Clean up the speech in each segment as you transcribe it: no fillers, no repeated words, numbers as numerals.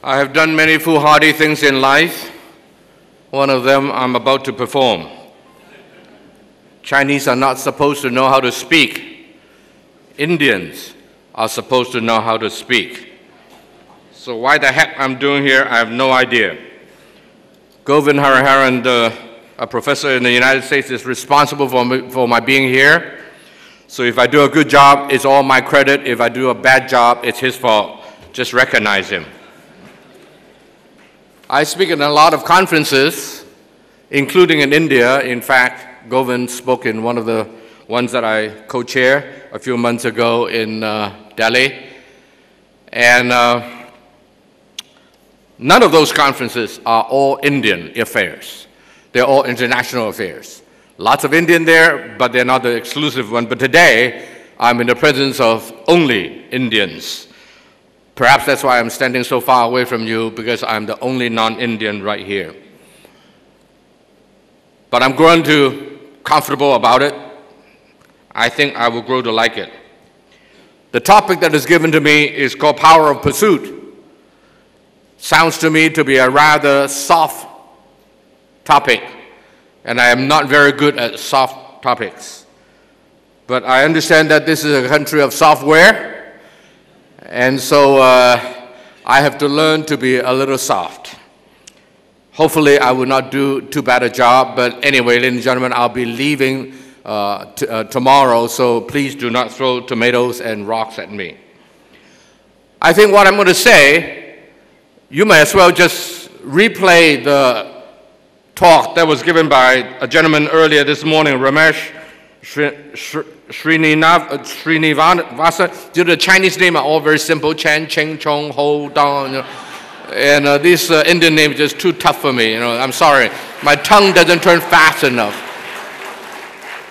I have done many foolhardy things in life. One of them I'm about to perform. Chinese are not supposed to know how to speak. Indians are supposed to know how to speak. So why the heck I'm doing here, I have no idea. Govind Hariharan, a professor in the United States, is responsible for my being here. So if I do a good job, it's all my credit. If I do a bad job, it's his fault. Just recognize him. I speak in a lot of conferences, including in India. In fact, Govind spoke in one of the ones that I co-chair a few months ago in Delhi. And none of those conferences are all Indian affairs. They're all international affairs. Lots of Indian there, but they're not the exclusive one. But today, I'm in the presence of only Indians. Perhaps that's why I'm standing so far away from you, because I'm the only non-Indian right here. But I'm growing to comfortable about it. I think I will grow to like it. The topic that is given to me is called Power of Pursuit. Sounds to me to be a rather soft topic, and I am not very good at soft topics. But I understand that this is a country of software, and so I have to learn to be a little soft. Hopefully I will not do too bad a job, but anyway, ladies and gentlemen, I'll be leaving tomorrow, so please do not throw tomatoes and rocks at me. I think what I'm going to say, you may as well just replay the talk that was given by a gentleman earlier this morning, Ramesh Srinivasa. The Chinese names are all very simple: Chan, Cheng, Chong, Ho, Dong. You know. And these Indian names are just too tough for me. You know, I'm sorry, my tongue doesn't turn fast enough.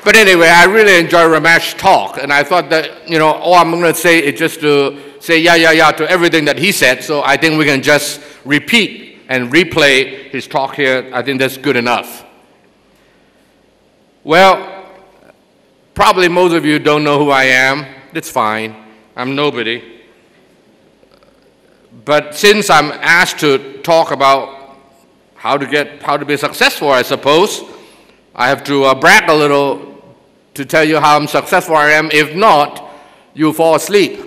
But anyway, I really enjoy Ramesh's talk, and I thought that, you know, all I'm going to say is just to say yeah to everything that he said. So I think we can just repeat and replay his talk here. I think that's good enough. Well, probably most of you don't know who I am. That's fine. I'm nobody. But since I'm asked to talk about how to be successful, I suppose, I have to brag a little to tell you how successful I am. If not, you'll fall asleep.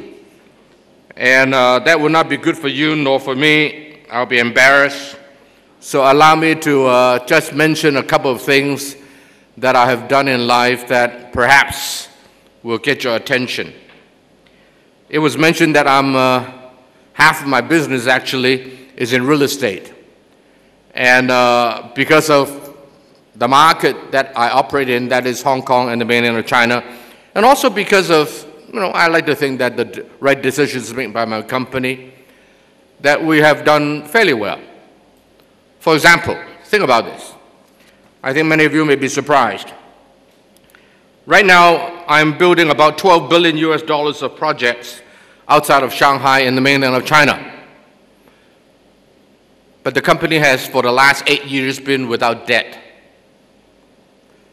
And that will not be good for you nor for me. I'll be embarrassed. So allow me to just mention a couple of things that I have done in life that perhaps will get your attention. It was mentioned that half of my business actually is in real estate. And because of the market that I operate in, that is Hong Kong and the mainland of China, and also because of, you know, I like to think that the right decisions made by my company, that we have done fairly well. For example, think about this. I think many of you may be surprised. Right now, I'm building about $12 billion of projects outside of Shanghai and the mainland of China. But the company has, for the last 8 years, been without debt.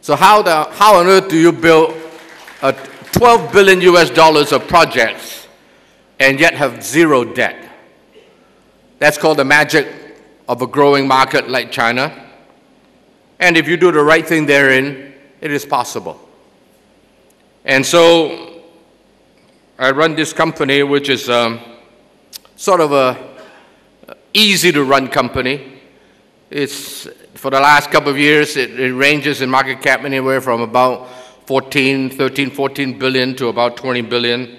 So how on earth do you build $12 billion of projects and yet have zero debt? That's called the magic of a growing market like China. And if you do the right thing therein, it is possible. And so I run this company, which is sort of a easy to run company. It's, for the last couple of years, it ranges in market cap anywhere from about 13, 14 billion to about 20 billion.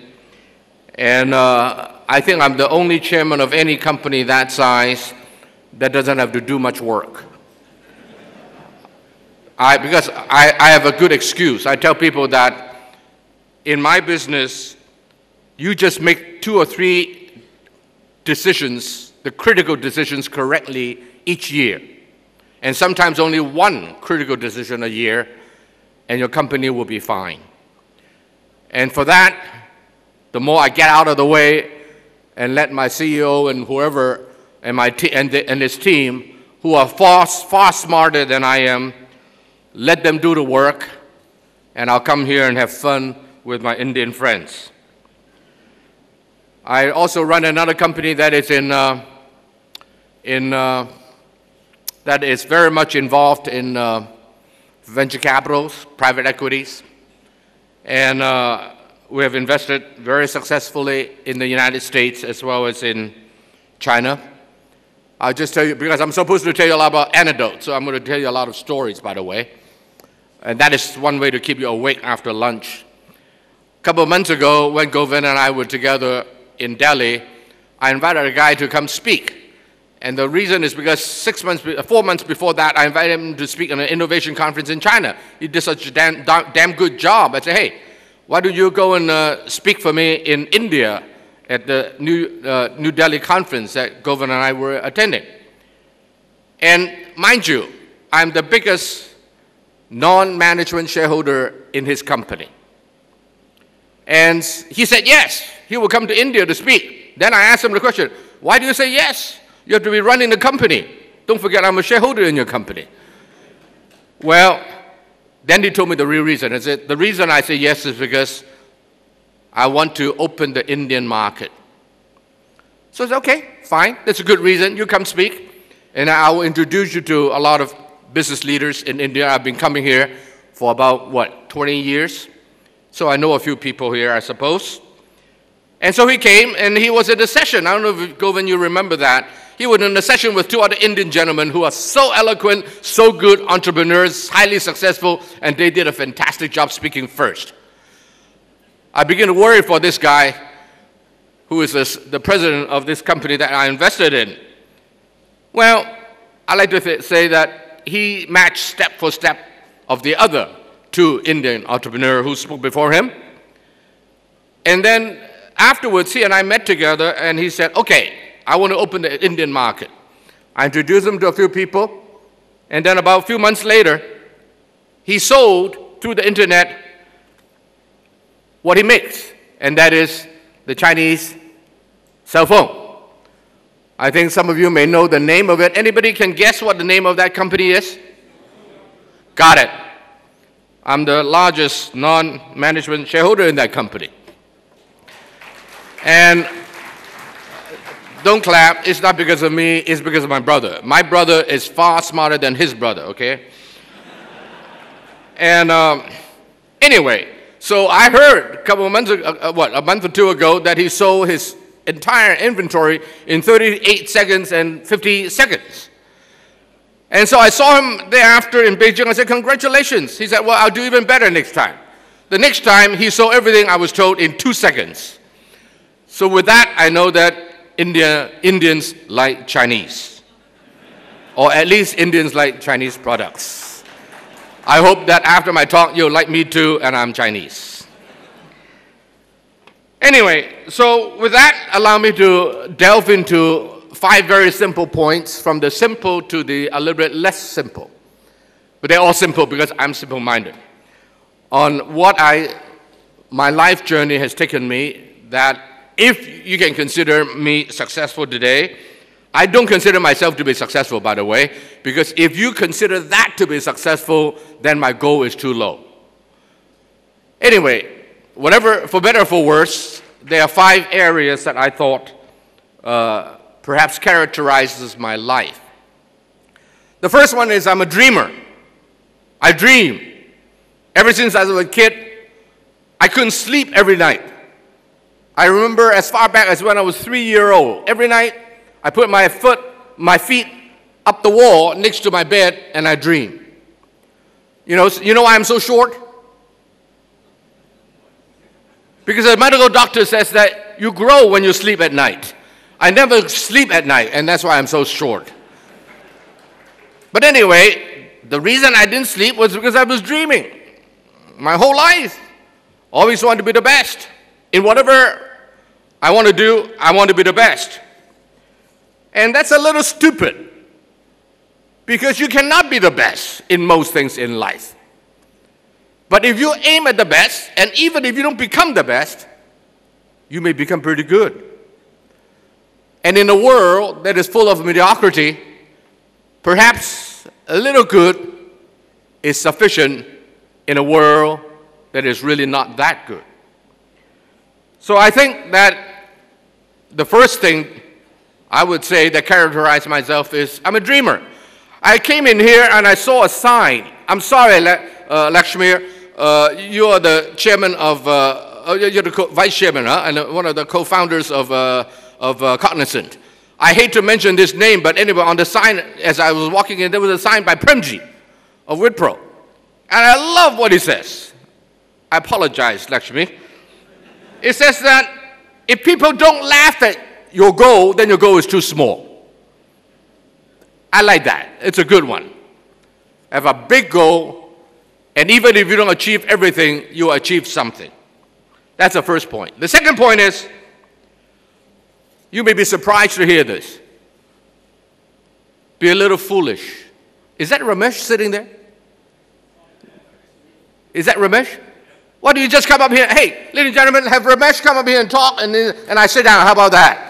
And I think I'm the only chairman of any company that size that doesn't have to do much work. Because I have a good excuse. I tell people that in my business, you just make 2 or 3 decisions, the critical decisions, correctly each year. And sometimes only 1 critical decision a year, and your company will be fine. And for that, the more I get out of the way and let my CEO and whoever and his team, who are far smarter than I am, let them do the work, and I'll come here and have fun with my Indian friends. I also run another company that is in that is very much involved in venture capitals, private equities, and we have invested very successfully in the United States as well as in China. I'll just tell you, because I'm supposed to tell you a lot about anecdotes, so I'm going to tell you a lot of stories, by the way. And that is one way to keep you awake after lunch. A couple of months ago, when Govind and I were together in Delhi, I invited a guy to come speak. And the reason is because 4 months before that, I invited him to speak at an innovation conference in China. He did such a damn good job. I said, hey, why don't you go and speak for me in India at the New Delhi conference that Govind and I were attending. And mind you, I'm the biggest non-management shareholder in his company. And he said yes, he will come to India to speak. Then I asked him the question, why do you say yes? You have to be running the company. Don't forget I'm a shareholder in your company. Well, then he told me the real reason. He said, the reason I say yes is because I want to open the Indian market. So I said, okay, fine, that's a good reason. You come speak, and I will introduce you to a lot of business leaders in India. I've been coming here for about, 20 years? So I know a few people here, I suppose. And so he came, and he was at a session. I don't know if, Govind, you remember that. He was in a session with 2 other Indian gentlemen who are so eloquent, so good entrepreneurs, highly successful, and they did a fantastic job speaking first. I begin to worry for this guy who is the president of this company that I invested in. Well, I like to say that he matched step for step of the other 2 Indian entrepreneurs who spoke before him. And then afterwards, he and I met together, and he said, okay, I want to open the Indian market. I introduced him to a few people, and then about a few months later, he sold through the internet what he makes, and that is the Chinese cell phone. I think some of you may know the name of it. Anybody can guess what the name of that company is? Got it. I'm the largest non-management shareholder in that company. And don't clap, it's not because of me, it's because of my brother. My brother is far smarter than his brother, okay? And anyway, so I heard a couple of months ago, a month or 2 ago, that he sold his entire inventory in 38 seconds and 50 seconds. And so I saw him thereafter in Beijing. I said, congratulations. He said, well, I'll do even better next time. The next time, he sold everything, I was told, in 2 seconds. So with that, I know that Indians like Chinese. Or at least Indians like Chinese products. I hope that after my talk, you'll like me too, and I'm Chinese. Anyway, so with that, allow me to delve into 5 very simple points, from the simple to the a little bit less simple. But they're all simple because I'm simple-minded. On what my life journey has taken me, that if you can consider me successful today, I don't consider myself to be successful, by the way, because if you consider that to be successful, then my goal is too low. Anyway, whatever, for better or for worse, there are 5 areas that I thought perhaps characterizes my life. The first one is I'm a dreamer. I dream. Ever since I was a kid, I couldn't sleep every night. I remember as far back as when I was 3 years old. Every night, I put my feet up the wall next to my bed, and I dream. You know why I'm so short? Because the medical doctor says that you grow when you sleep at night. I never sleep at night, and that's why I'm so short. But anyway, the reason I didn't sleep was because I was dreaming. My whole life, always wanted to be the best. In whatever I want to do, I want to be the best. And that's a little stupid, because you cannot be the best in most things in life. But if you aim at the best, and even if you don't become the best, you may become pretty good. And in a world that is full of mediocrity, perhaps a little good is sufficient in a world that is really not that good. So I think that the first thing I would say that characterize myself is I'm a dreamer. I came in here and I saw a sign. I'm sorry, Lakshmi, you are the chairman of, you're the vice chairman, and one of the co-founders of Cognizant. I hate to mention this name, but anyway, on the sign, as I was walking in, there was a sign by Premji of Wipro. And I love what it says. I apologize, Lakshmi. It says that if people don't laugh at your goal, then your goal is too small. I like that. It's a good one. Have a big goal, and even if you don't achieve everything, you achieve something. That's the first point. The second point is, you may be surprised to hear this. Be a little foolish. Is that Ramesh sitting there? Is that Ramesh? Why do you just come up here? Hey, ladies and gentlemen, have Ramesh come up here and talk, and I sit down. How about that?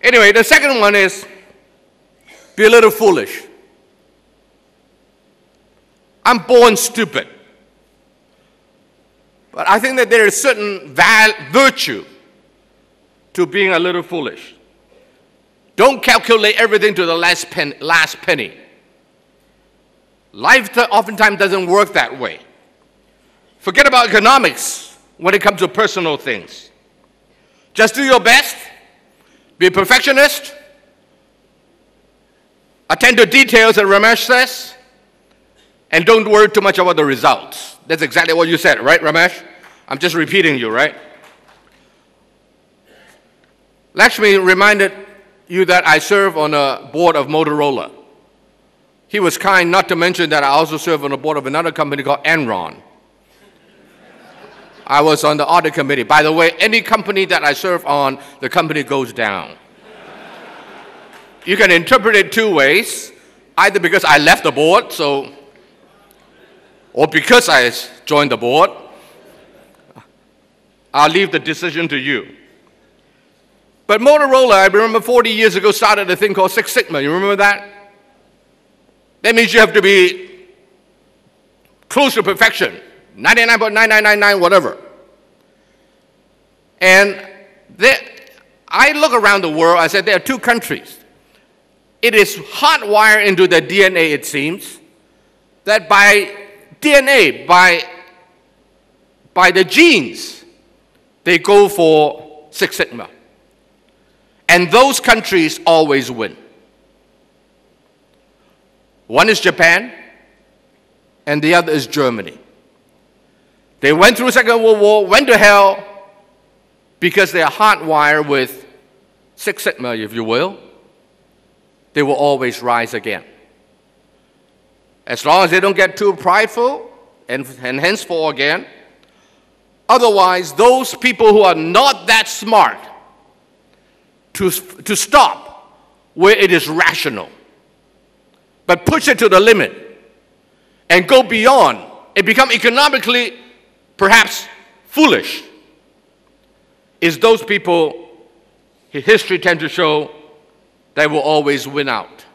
Anyway, the second one is, be a little foolish. I'm born stupid. But I think that there is certain virtue to being a little foolish. Don't calculate everything to the last penny. Life oftentimes doesn't work that way. Forget about economics when it comes to personal things. Just do your best. Be a perfectionist. Attend to details, as Ramesh says. And don't worry too much about the results. That's exactly what you said, right, Ramesh? I'm just repeating you, right? Lakshmi reminded you that I serve on a board of Motorola. He was kind not to mention that I also serve on the board of another company called Enron. I was on the audit committee. By the way, any company that I serve on, the company goes down. You can interpret it two ways, either because I left the board, or because I joined the board. I'll leave the decision to you. But Motorola, I remember 40 years ago, started a thing called Six Sigma. You remember that? That means you have to be close to perfection, 99.9999, whatever. And I look around the world, I said there are two countries. It is hardwired into their DNA, it seems, that by DNA, by the genes, they go for Six Sigma. And those countries always win. One is Japan, and the other is Germany. They went through Second World War, went to hell, because they are hardwired with Six Sigma, if you will. They will always rise again. As long as they don't get too prideful and henceforth again. Otherwise, those people who are not that smart to stop where it is rational, but push it to the limit and go beyond and become economically perhaps foolish, is those people history tends to show they will always win out.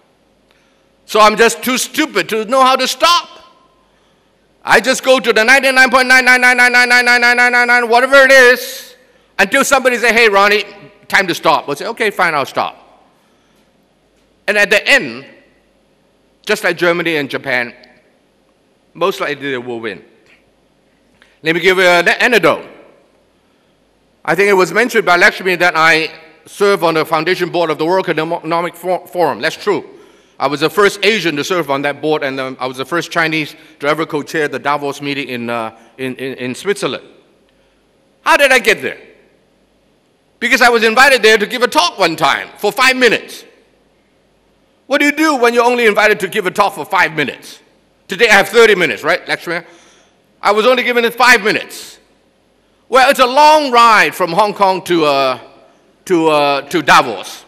So I'm just too stupid to know how to stop. I just go to the 99.999999999, whatever it is, until somebody say, hey, Ronnie, time to stop. We'll say, okay, fine, I'll stop. And at the end, just like Germany and Japan, most likely they will win. Let me give you an anecdote. I think it was mentioned by Lakshmi that I serve on the foundation board of the World Economic Forum. That's true. I was the first Asian to serve on that board, and I was the first Chinese to ever co-chair the Davos meeting in Switzerland. How did I get there? Because I was invited there to give a talk one time for 5 minutes. What do you do when you're only invited to give a talk for 5 minutes? Today I have 30 minutes, right, Lakshmi? I was only given it 5 minutes. Well, it's a long ride from Hong Kong to Davos.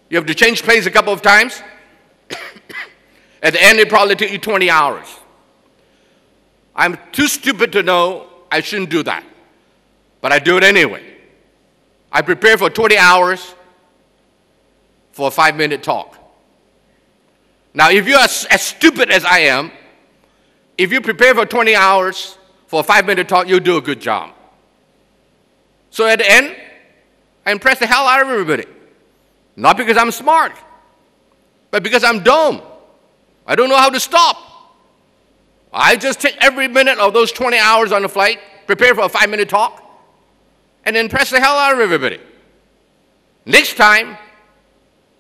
You have to change planes a couple of times. At the end, it probably take you 20 hours. I'm too stupid to know I shouldn't do that. But I do it anyway. I prepare for 20 hours for a 5-minute talk. Now, if you're as stupid as I am, if you prepare for 20 hours for a 5-minute talk, you'll do a good job. So at the end, I impress the hell out of everybody. Not because I'm smart, but because I'm dumb. I don't know how to stop. I just take every minute of those 20 hours on the flight, prepare for a 5-minute talk, and impress the hell out of everybody. Next time,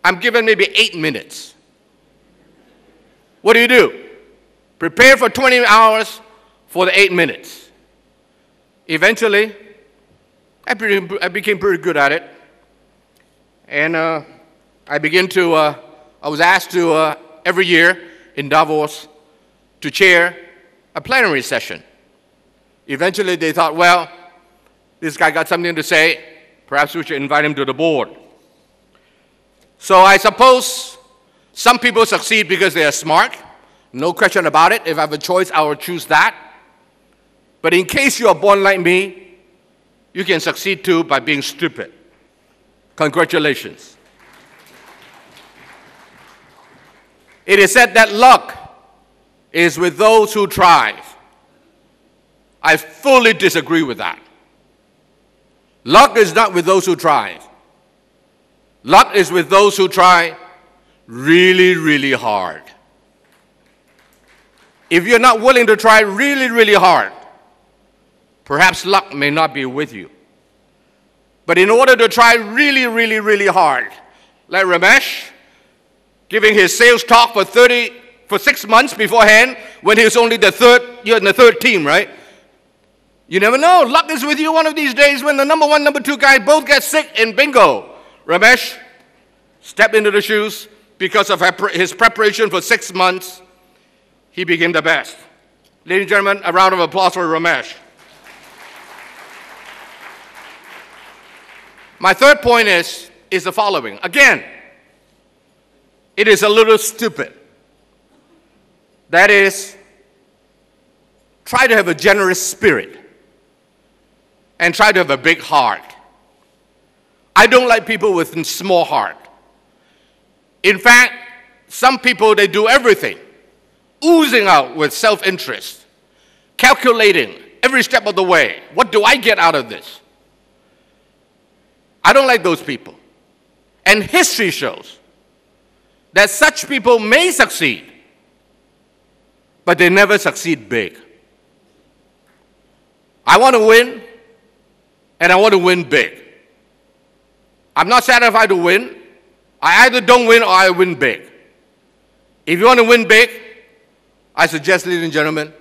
I'm given maybe 8 minutes. What do? Prepare for 20 hours for the 8 minutes. Eventually, I became pretty good at it. And I was asked to, every year in Davos, to chair a plenary session. Eventually, they thought, well, this guy got something to say. Perhaps we should invite him to the board. So I suppose some people succeed because they are smart. No question about it. If I have a choice, I will choose that. But in case you are born like me, you can succeed too by being stupid. Congratulations. It is said that luck is with those who try. I fully disagree with that. Luck is not with those who try. Luck is with those who try really, really hard. If you're not willing to try really, really hard, perhaps luck may not be with you. But in order to try really, really, really hard, like Ramesh, giving his sales talk for 6 months beforehand when he was only you're in the third team, right? You never know. Luck is with you one of these days when the number 1, number 2 guy both get sick and bingo. Ramesh stepped into the shoes because of his preparation for 6 months. He became the best. Ladies and gentlemen, a round of applause for Ramesh. My third point is the following. Again, it is a little stupid. That is, try to have a generous spirit and try to have a big heart. I don't like people with a small heart. In fact, some people, they do everything, oozing out with self-interest, calculating every step of the way. What do I get out of this? I don't like those people. And history shows that such people may succeed, but they never succeed big. I want to win, and I want to win big. I'm not satisfied to win. I either don't win or I win big. If you want to win big, I suggest, ladies and gentlemen,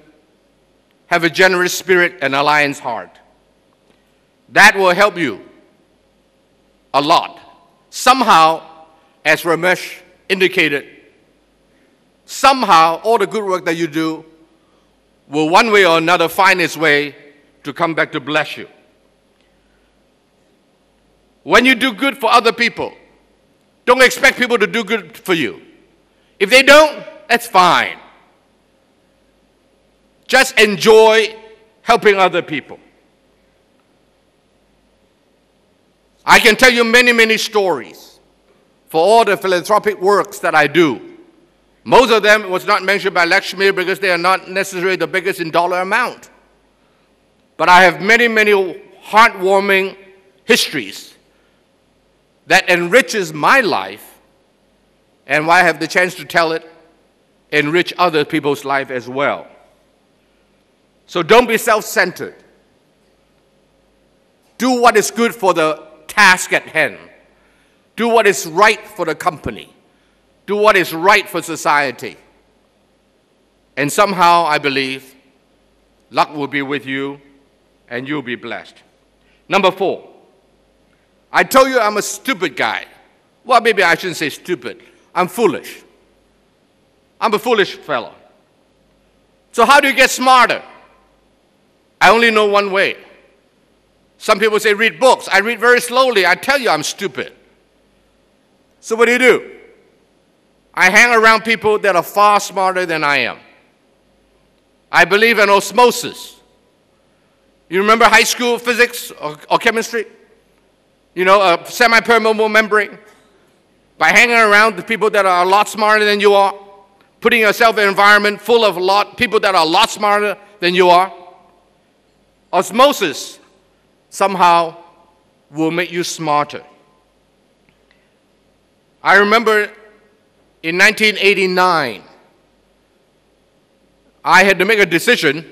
have a generous spirit and a lion's heart. That will help you a lot. Somehow, as Ramesh indicated, somehow all the good work that you do will one way or another find its way to come back to bless you. When you do good for other people, don't expect people to do good for you. If they don't, that's fine. Just enjoy helping other people. I can tell you many, many stories for all the philanthropic works that I do. Most of them was not mentioned by Lakshmi because they are not necessarily the biggest in dollar amount. But I have many, many heartwarming histories that enriches my life, and why I have the chance to tell it, enrich other people's life as well. So don't be self-centered. Do what is good for the task at hand. Do what is right for the company. Do what is right for society. And somehow, I believe, luck will be with you and you'll be blessed. Number 4, I told you I'm a stupid guy. Well, maybe I shouldn't say stupid. I'm foolish. I'm a foolish fellow. So how do you get smarter? I only know one way. Some people say read books. I read very slowly. I tell you I'm stupid. So what do? I hang around people that are far smarter than I am. I believe in osmosis. You remember high school physics or chemistry? You know, a semi-permeable membrane. By hanging around the people that are a lot smarter than you are, putting yourself in an environment full of people that are a lot smarter than you are, osmosis somehow will make you smarter. I remember in 1989, I had to make a decision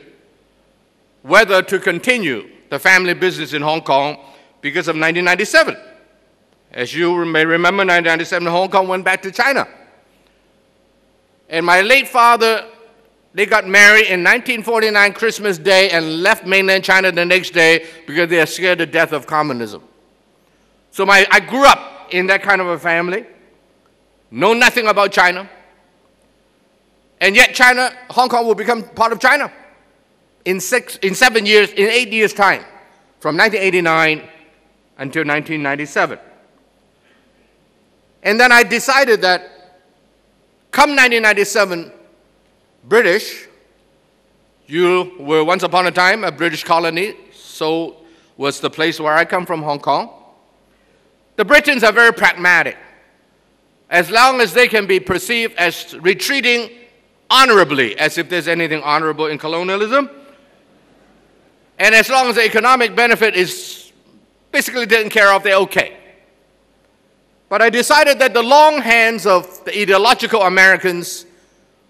whether to continue the family business in Hong Kong because of 1997. As you may remember, 1997, Hong Kong went back to China. And my late father, they got married in 1949 Christmas Day and left mainland China the next day because they are scared to death of communism. So I grew up in that kind of a family, know nothing about China, and yet Hong Kong will become part of China in 8 years' time, from 1989 until 1997. And then I decided that come 1997, British, you were once upon a time a British colony, so was the place where I come from, Hong Kong. The Britons are very pragmatic. As long as they can be perceived as retreating honorably, as if there's anything honorable in colonialism, and as long as the economic benefit is basically taken care of, they're okay. But I decided that the long hands of the ideological Americans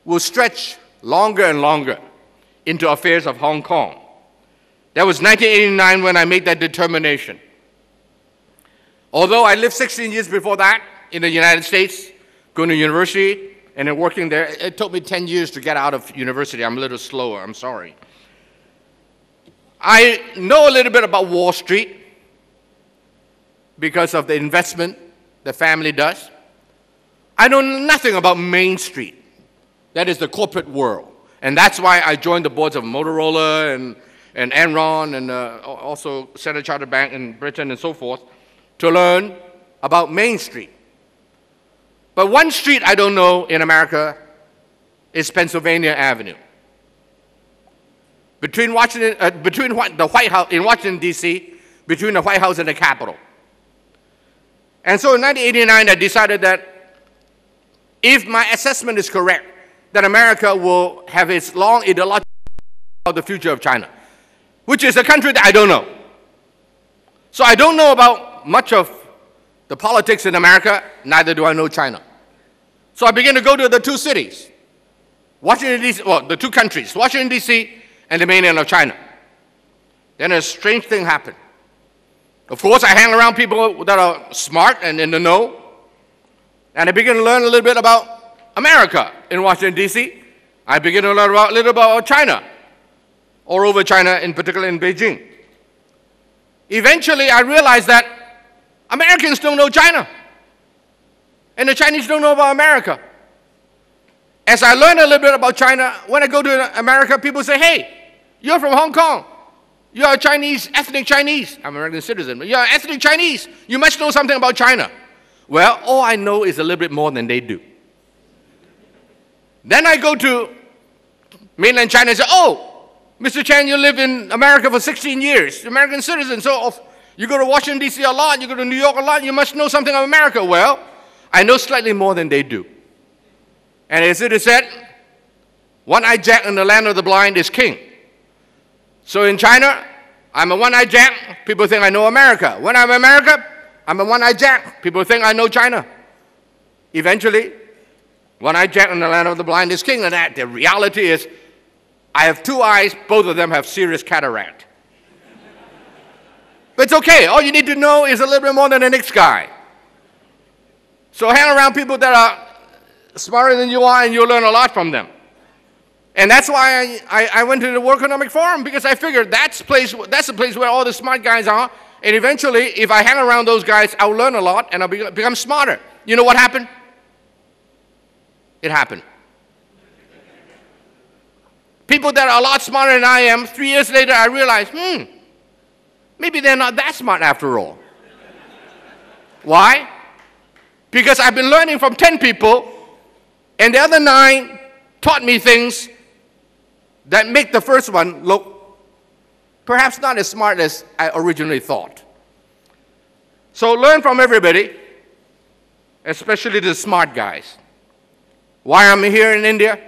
will stretch longer and longer into affairs of Hong Kong. That was 1989 when I made that determination. Although I lived 16 years before that in the United States, going to university and then working there, it took me 10 years to get out of university. I'm a little slower, I'm sorry. I know a little bit about Wall Street because of the investment the family does. I know nothing about Main Street. That is the corporate world. And that's why I joined the boards of Motorola and Enron and also Standard Chartered Bank in Britain and so forth to learn about Main Street. But one street I don't know in America is Pennsylvania Avenue. Between the White House in Washington, D.C., between the White House and the Capitol. And so in 1989, I decided that if my assessment is correct, that America will have its long ideology about the future of China, which is a country that I don't know. So I don't know about much of the politics in America, neither do I know China. So I began to go to the two cities, Washington, D.C., well, the two countries, Washington, D.C. and the mainland of China. Then a strange thing happened. Of course, I hang around people that are smart and in the know, and I began to learn a little bit about America in Washington, D.C. I began to learn a little about China, or over China, in particular in Beijing. Eventually, I realized that Americans don't know China, and the Chinese don't know about America. As I learned a little bit about China, when I go to America, people say, hey, you're from Hong Kong. You're a Chinese, ethnic Chinese. I'm an American citizen, but you're ethnic Chinese. You must know something about China. Well, all I know is a little bit more than they do. Then I go to mainland China and say, oh, Mr. Chan, you live in America for 16 years, American citizen. So you go to Washington, D.C. a lot, you go to New York a lot, you must know something of America. Well, I know slightly more than they do. And as it is said, one-eyed Jack in the land of the blind is king. So in China, I'm a one-eyed Jack. People think I know America. When I'm in America, I'm a one-eyed Jack. People think I know China. Eventually, one-eyed Jack in the land of the blind is king. And that the reality is, I have two eyes. Both of them have serious cataract. But it's okay. All you need to know is a little bit more than the next guy. So hang around people that are smarter than you are, and you'll learn a lot from them. And that's why I went to the World Economic Forum, because I figured that's the place where all the smart guys are. And eventually, if I hang around those guys, I'll learn a lot and I'll become smarter. You know what happened? It happened. People that are a lot smarter than I am, 3 years later, I realized, maybe they're not that smart after all. Why? Because I've been learning from 10 people, and the other 9 taught me things that make the first one look perhaps not as smart as I originally thought. So learn from everybody, especially the smart guys. Why I'm here in India?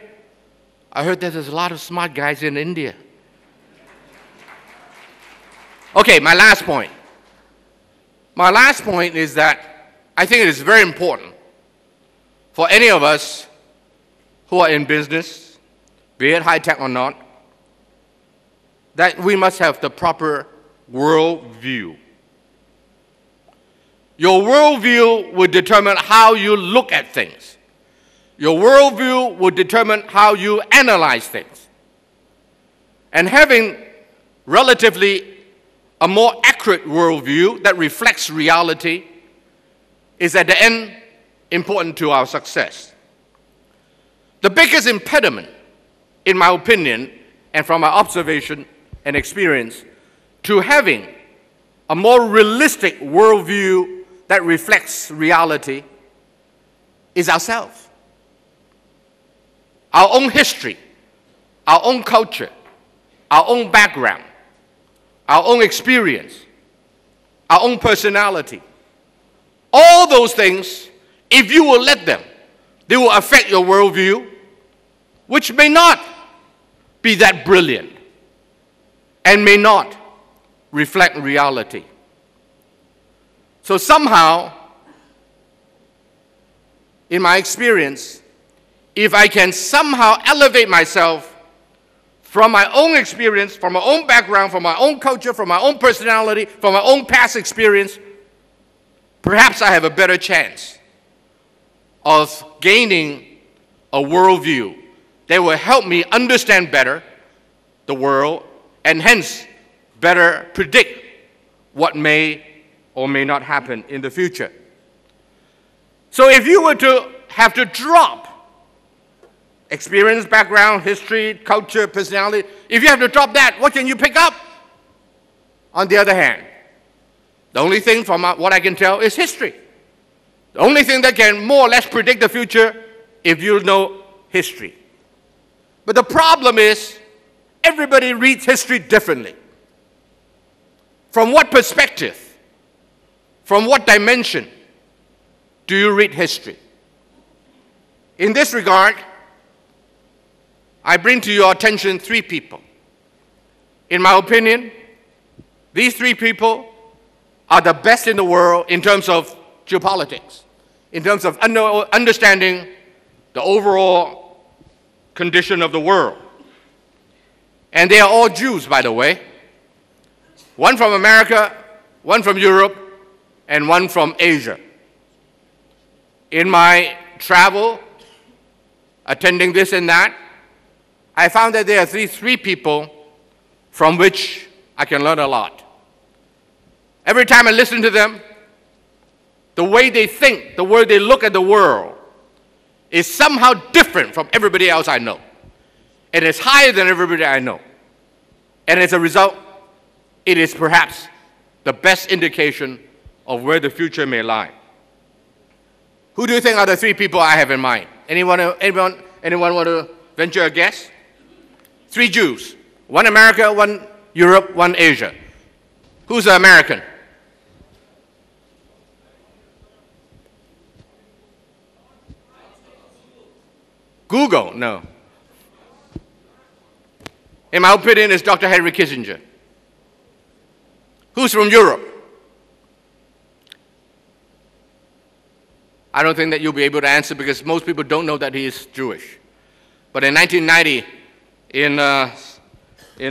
I heard that there's a lot of smart guys in India. Okay, my last point. My last point is that I think it is very important for any of us who are in business, be it high-tech or not, that we must have the proper worldview. Your worldview will determine how you look at things. Your worldview will determine how you analyze things. And having relatively a more accurate worldview that reflects reality is at the end important to our success. The biggest impediment, in my opinion, and from my observation and experience, to having a more realistic worldview that reflects reality is ourselves. Our own history, our own culture, our own background, our own experience, our own personality. All those things, if you will let them, they will affect your worldview, which may not be that brilliant and may not reflect reality. So somehow, in my experience, if I can somehow elevate myself from my own experience, from my own background, from my own culture, from my own personality, from my own past experience, perhaps I have a better chance of gaining a worldview that will help me understand better the world and hence better predict what may or may not happen in the future. So if you were to have to drop experience, background, history, culture, personality, if you have to drop that, what can you pick up? On the other hand, the only thing from what I can tell is history. The only thing that can more or less predict the future if you know history. But the problem is everybody reads history differently. From what perspective? From what dimension do you read history? In this regard, I bring to your attention three people. In my opinion, these three people are the best in the world in terms of geopolitics, in terms of understanding the overall condition of the world. And they are all Jews, by the way. One from America, one from Europe, and one from Asia. In my travel, attending this and that, I found that there are three people from which I can learn a lot. Every time I listen to them, the way they think, the way they look at the world is somehow different from everybody else I know. It is higher than everybody I know. And as a result, it is perhaps the best indication of where the future may lie. Who do you think are the three people I have in mind? Anyone want to venture a guess? Three Jews. One America, one Europe, one Asia. Who's the American? Google? No. In my opinion, it's Dr. Henry Kissinger. Who's from Europe? I don't think that you'll be able to answer because most people don't know that he is Jewish. But in 1990, in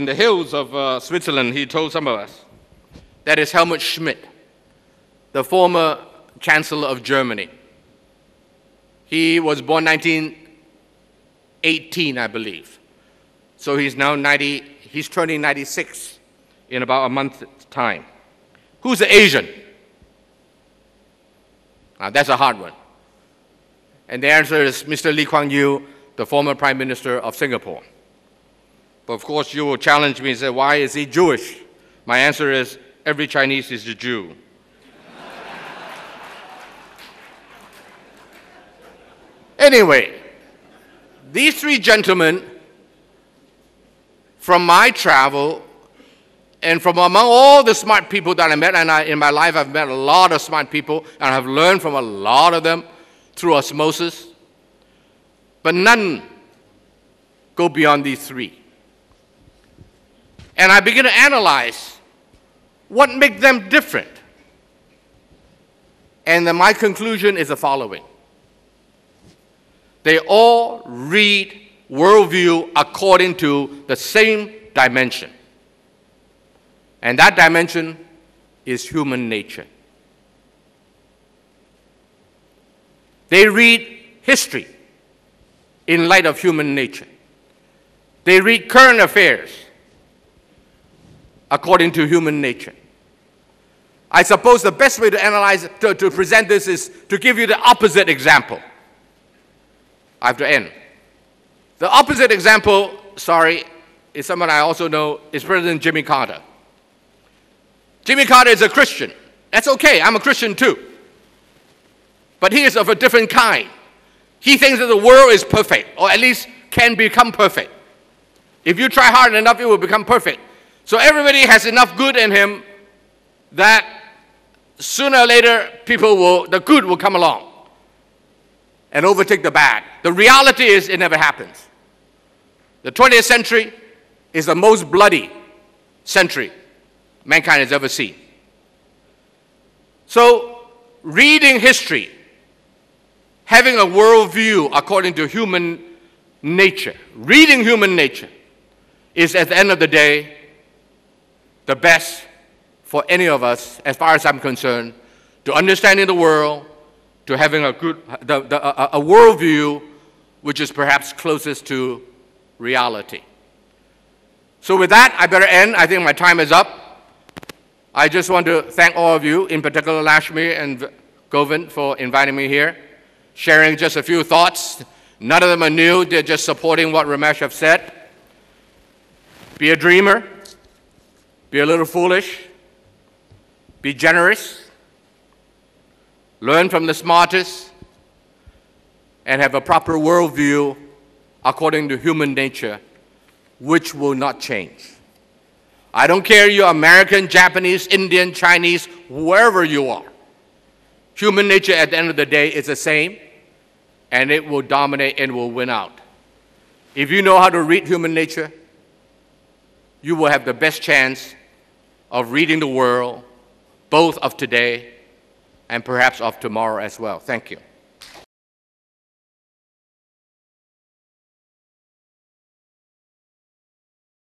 the hills of Switzerland, he told some of us, that is Helmut Schmidt, the former Chancellor of Germany. He was born 1918, I believe. So he's now he's turning 96 in about a month's time. Who's the Asian? Now, that's a hard one. And the answer is Mr. Lee Kuan Yew, the former Prime Minister of Singapore. But of course, you will challenge me and say, why is he Jewish? My answer is, every Chinese is a Jew. Anyway, these three gentlemen, from my travel, and from among all the smart people that I met, and in my life I've met a lot of smart people, and I've learned from a lot of them through osmosis, but none go beyond these three. And I begin to analyze what makes them different. And then my conclusion is the following. They all read worldview according to the same dimension. And that dimension is human nature. They read history in light of human nature. They read current affairs according to human nature. I suppose the best way to analyze, to present this is to give you the opposite example. I have to end. The opposite example, is someone I also know, is President Jimmy Carter. Jimmy Carter is a Christian. That's okay, I'm a Christian too. But he is of a different kind. He thinks that the world is perfect, or at least can become perfect. If you try hard enough, it will become perfect. So everybody has enough good in him that sooner or later, the good will come along and overtake the bad. The reality is it never happens. The 20th century is the most bloody century mankind has ever seen. So, reading history, having a worldview according to human nature, reading human nature, is at the end of the day the best for any of us, as far as I'm concerned, to understanding the world, to having a worldview which is perhaps closest to reality. So with that, I better end. I think my time is up. I just want to thank all of you, in particular Lashmi and Govind, for inviting me here, sharing just a few thoughts. None of them are new. They're just supporting what Ramesh have said. Be a dreamer. Be a little foolish. Be generous. Learn from the smartest. And have a proper worldview according to human nature, which will not change. I don't care if you're American, Japanese, Indian, Chinese, wherever you are. Human nature at the end of the day is the same, and it will dominate and will win out. If you know how to read human nature, you will have the best chance of reading the world, both of today and perhaps of tomorrow as well. Thank you.